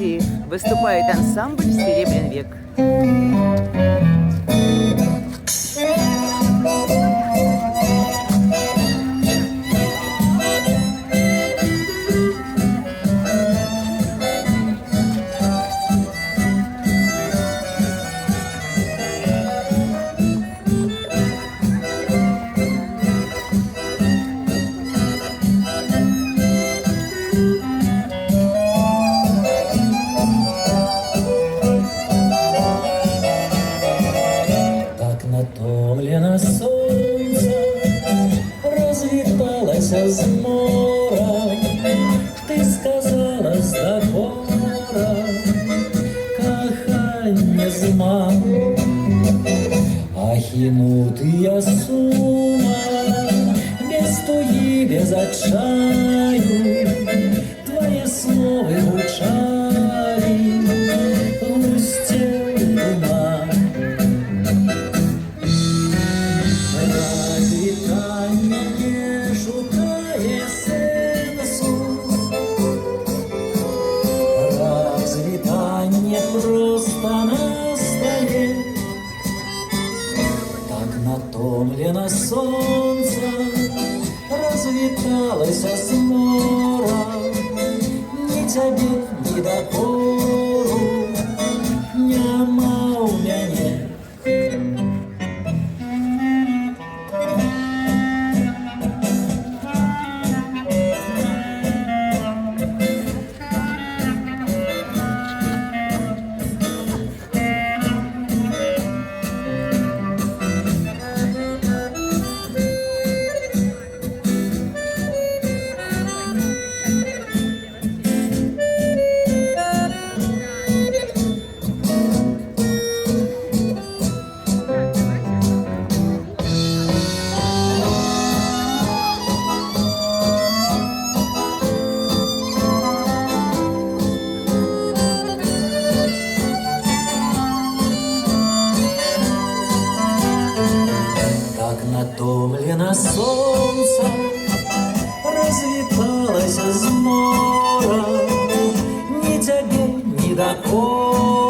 студии выступает ансамбль «Серебряный век». Натомлено сонце розвіталася з мора, ти сказала з такора, кохання зма, ахінутия сума, без туї, без отчаю, твои словы звучали, грустил ума. Просто настає, так натомлено сонце розвіталося з мора, ні тебе, ні докору нема у мене. Натомлено сонце розвіталося з мора, ні тебе, ні докора